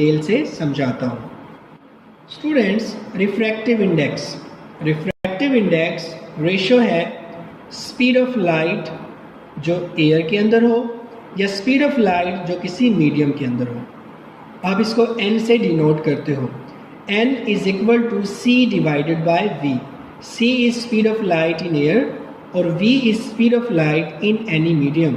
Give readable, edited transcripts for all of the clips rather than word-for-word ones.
Detail से समझाता हूँ। स्टूडेंट्स, रिफ्रैक्टिव इंडेक्स रेशो है स्पीड ऑफ लाइट जो एयर के अंदर हो या स्पीड ऑफ लाइट जो किसी मीडियम के अंदर हो। आप इसको n से डिनोट करते हो। n is equal to c divided by v। c is speed of light in air और v is speed of light in any medium.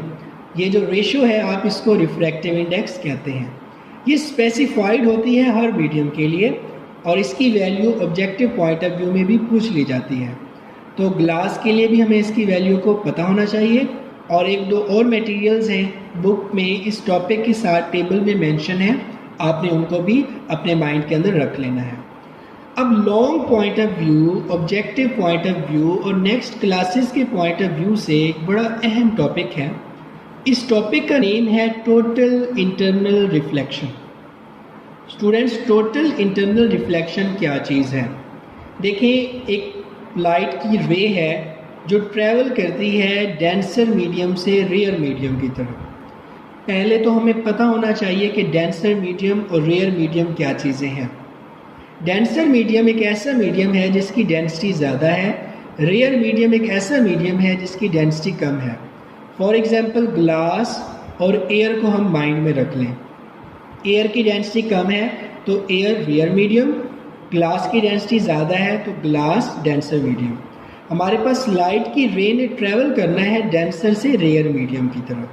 ये जो रेशो है आप इसको रिफ्रैक्टिव इंडेक्स कहते हैं। ये स्पेसिफाइड होती है हर मीडियम के लिए और इसकी value objective point of view में भी पूछ ली जाती है। तो ग्लास के लिए भी हमें इसकी वैल्यू को पता होना चाहिए और एक दो और मटेरियल्स हैं बुक में इस टॉपिक के साथ टेबल में मेंशन है, आपने उनको भी अपने माइंड के अंदर रख लेना है। अब long point of view, objective point of view और नेक्स्ट क्लासेस के पॉइंट ऑफ व्यू से एक बड़ा अहम टॉपिक है। इस टॉपिक का नेम है total internal reflection. Students, total internal reflection क्या चीज़ है? देखें, एक लाइट की रे है जो ट्रैवल करती है डेंसर मीडियम से रेयर मीडियम की तरफ। पहले तो हमें पता होना चाहिए कि डेंसर मीडियम और रेयर मीडियम क्या चीज़ें हैं। डेंसर मीडियम एक ऐसा मीडियम है जिसकी डेंसिटी ज़्यादा है। रेयर मीडियम एक ऐसा मीडियम है जिसकी डेंसिटी कम है। फॉर एग्जांपल, ग्लास और एयर को हम माइंड में रख लें। एयर की डेंसिटी कम है तो एयर रेयर मीडियम, ग्लास की डेंसिटी ज़्यादा है तो ग्लास डेंसर मीडियम। हमारे पास लाइट की रे ने ट्रैवल करना है डेंसर से रेयर मीडियम की तरफ,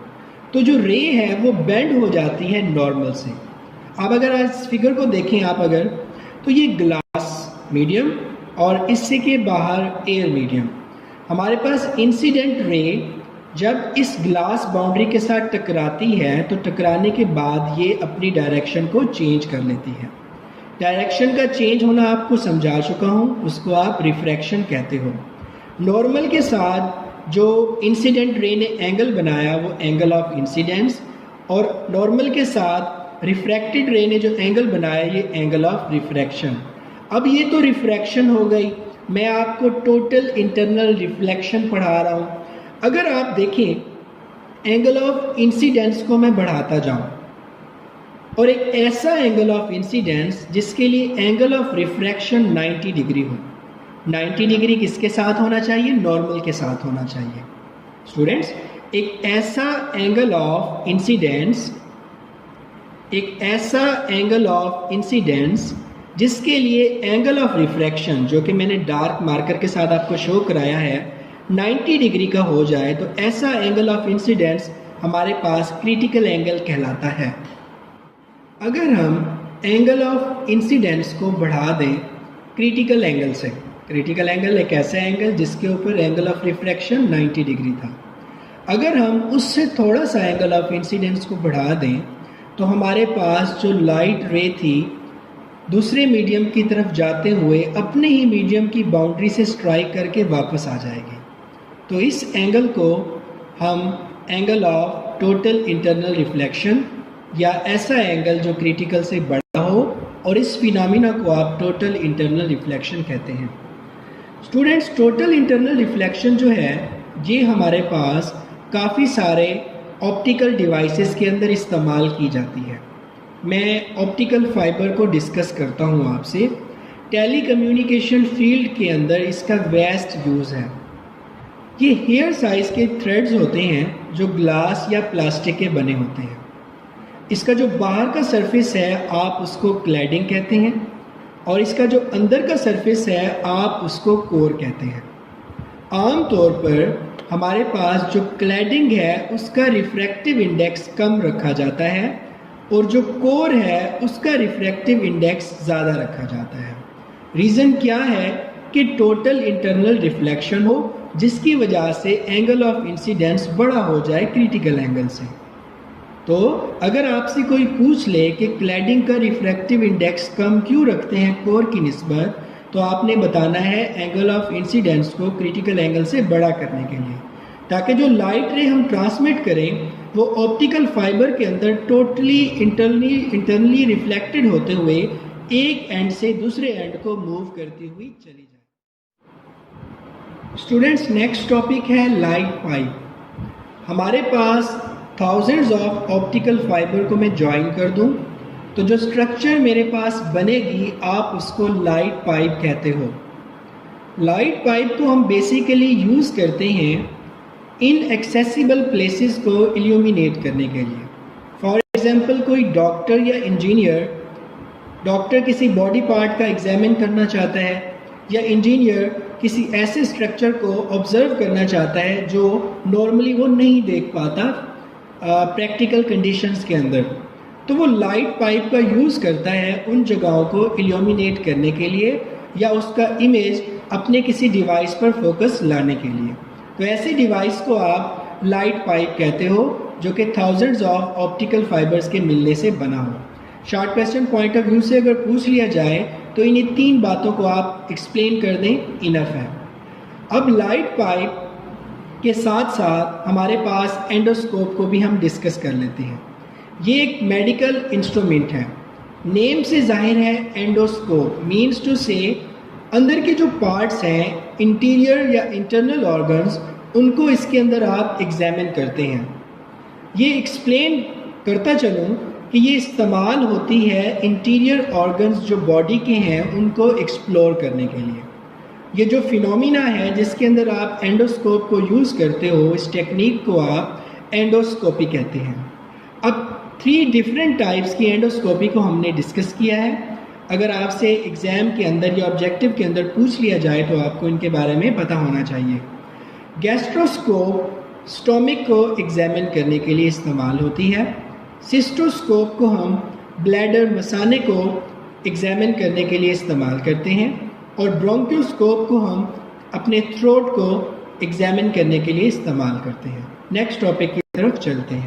तो जो रे है वो बेंड हो जाती है नॉर्मल से। अब अगर आज फिगर को देखें आप अगर, तो ये ग्लास मीडियम और इससे के बाहर एयर मीडियम। हमारे पास इंसिडेंट रे जब इस ग्लास बाउंड्री के साथ टकराती है तो टकराने के बाद ये अपनी डायरेक्शन को चेंज कर लेती है। डायरेक्शन का चेंज होना आपको समझा चुका हूँ, उसको आप रिफ्रैक्शन कहते हो। नॉर्मल के साथ जो इंसिडेंट रे ने एंगल बनाया वो एंगल ऑफ इंसिडेंस, और नॉर्मल के साथ रिफ्रैक्टेड रे ने जो एंगल बनाया ये एंगल ऑफ रिफ्रैक्शन। अब ये तो रिफ्रैक्शन हो गई, मैं आपको टोटल इंटरनल रिफ्लेक्शन पढ़ा रहा हूँ। अगर आप देखें, एंगल ऑफ इंसिडेंस को मैं बढ़ाता जाऊँ और एक ऐसा एंगल ऑफ इंसिडेंस जिसके लिए एंगल ऑफ रिफ्रैक्शन 90 डिग्री हो। 90 डिग्री किसके साथ होना चाहिए? नॉर्मल के साथ होना चाहिए। स्टूडेंट्स, एक ऐसा एंगल ऑफ इंसिडेंस जिसके लिए एंगल ऑफ रिफ्रैक्शन, जो कि मैंने डार्क मार्कर के साथ आपको शो कराया है, 90 डिग्री का हो जाए तो ऐसा एंगल ऑफ इंसिडेंस हमारे पास क्रिटिकल एंगल कहलाता है। अगर हम एंगल ऑफ इंसिडेंस को बढ़ा दें क्रिटिकल एंगल से, क्रिटिकल एंगल एक ऐसा एंगल जिसके ऊपर एंगल ऑफ रिफ्रैक्शन 90 डिग्री था, अगर हम उससे थोड़ा सा एंगल ऑफ इंसिडेंस को बढ़ा दें तो हमारे पास जो लाइट रे थी दूसरे मीडियम की तरफ जाते हुए अपने ही मीडियम की बाउंड्री से स्ट्राइक करके वापस आ जाएगी। तो इस एंगल को हम angle of total internal reflection, या ऐसा एंगल जो क्रिटिकल से बड़ा हो, और इस फिनोमिना को आप टोटल इंटरनल रिफ्लेक्शन कहते हैं। स्टूडेंट्स, टोटल इंटरनल रिफ्लेक्शन जो है ये हमारे पास काफ़ी सारे ऑप्टिकल डिवाइसेस के अंदर इस्तेमाल की जाती है। मैं ऑप्टिकल फाइबर को डिस्कस करता हूँ आपसे। टेली कम्युनिकेशन फील्ड के अंदर इसका वेस्ट यूज़ है। ये हेयर साइज़ के थ्रेड्स होते हैं जो ग्लास या प्लास्टिक के बने होते हैं। इसका जो बाहर का सरफेस है आप उसको क्लैडिंग कहते हैं और इसका जो अंदर का सरफेस है आप उसको कोर कहते हैं। आम तौर पर हमारे पास जो क्लैडिंग है उसका रिफ्रैक्टिव इंडेक्स कम रखा जाता है और जो कोर है उसका रिफ्रैक्टिव इंडेक्स ज़्यादा रखा जाता है। रीज़न क्या है कि टोटल इंटरनल रिफ्लेक्शन हो जिसकी वजह से एंगल ऑफ इंसिडेंस बड़ा हो जाए क्रिटिकल एंगल से। तो अगर आपसे कोई पूछ ले कि क्लैडिंग का रिफ्रैक्टिव इंडेक्स कम क्यों रखते हैं कोर की निस्बत, तो आपने बताना है एंगल ऑफ इंसिडेंस को क्रिटिकल एंगल से बड़ा करने के लिए, ताकि जो लाइट रे हम ट्रांसमिट करें वो ऑप्टिकल फाइबर के अंदर टोटली इंटरनली रिफ्लेक्टेड होते हुए एक एंड से दूसरे एंड को मूव करती हुई चली जाए। स्टूडेंट्स, नेक्स्ट टॉपिक है लाइट पाइप। हमारे पास थाउजेंड्स ऑफ ऑप्टिकल फाइबर को मैं ज्वाइन कर दूं तो जो स्ट्रक्चर मेरे पास बनेगी आप उसको लाइट पाइप कहते हो। लाइट पाइप को हम बेसिकली यूज़ करते हैं इनएक्सेसिबल प्लेसेस को इल्यूमिनेट करने के लिए। फॉर एग्जांपल कोई डॉक्टर या इंजीनियर, डॉक्टर किसी बॉडी पार्ट का एग्जामिन करना चाहता है या इंजीनियर किसी ऐसे स्ट्रक्चर को ऑब्जर्व करना चाहता है जो नॉर्मली वो नहीं देख पाता प्रैक्टिकल कंडीशंस के अंदर, तो वो लाइट पाइप का यूज़ करता है उन जगहों को इल्यूमिनेट करने के लिए या उसका इमेज अपने किसी डिवाइस पर फोकस लाने के लिए। तो ऐसे डिवाइस को आप लाइट पाइप कहते हो जो कि थाउजेंड्स ऑफ ऑप्टिकल फाइबर्स के मिलने से बना हो। Short question point of view से अगर पूछ लिया जाए तो इन्हीं 3 बातों को आप एक्सप्लेन कर दें, इनफ है। अब लाइट पाइप के साथ साथ हमारे पास एंडोस्कोप को भी हम डिस्कस कर लेते हैं। ये एक मेडिकल इंस्ट्रूमेंट है, नेम से जाहिर है एंडोस्कोप मीन्स टू से अंदर के जो पार्ट्स हैं, इंटीरियर या इंटरनल ऑर्गन्स, उनको इसके अंदर आप एग्जामिन करते हैं। ये एक्सप्लेन करता चलूँ कि ये इस्तेमाल होती है इंटीरियर ऑर्गन्स जो बॉडी के हैं उनको एक्सप्लोर करने के लिए। ये जो फिनोमिना है जिसके अंदर आप एंडोस्कोप को यूज़ करते हो, इस टेक्निक को आप एंडोस्कोपी कहते हैं। अब 3 डिफरेंट टाइप्स की एंडोस्कोपी को हमने डिस्कस किया है। अगर आपसे एग्ज़ाम के अंदर या ऑब्जेक्टिव के अंदर पूछ लिया जाए तो आपको इनके बारे में पता होना चाहिए। गैस्ट्रोस्कोप स्टोमिक को एग्जामिन करने के लिए इस्तेमाल होती है। सिस्टोस्कोप को हम ब्लैडर मसाने को एग्जामिन करने के लिए इस्तेमाल करते हैं और ब्रोंकियोस्कोप को हम अपने थ्रोट को एग्जामिन करने के लिए इस्तेमाल करते हैं। नेक्स्ट टॉपिक की तरफ चलते हैं।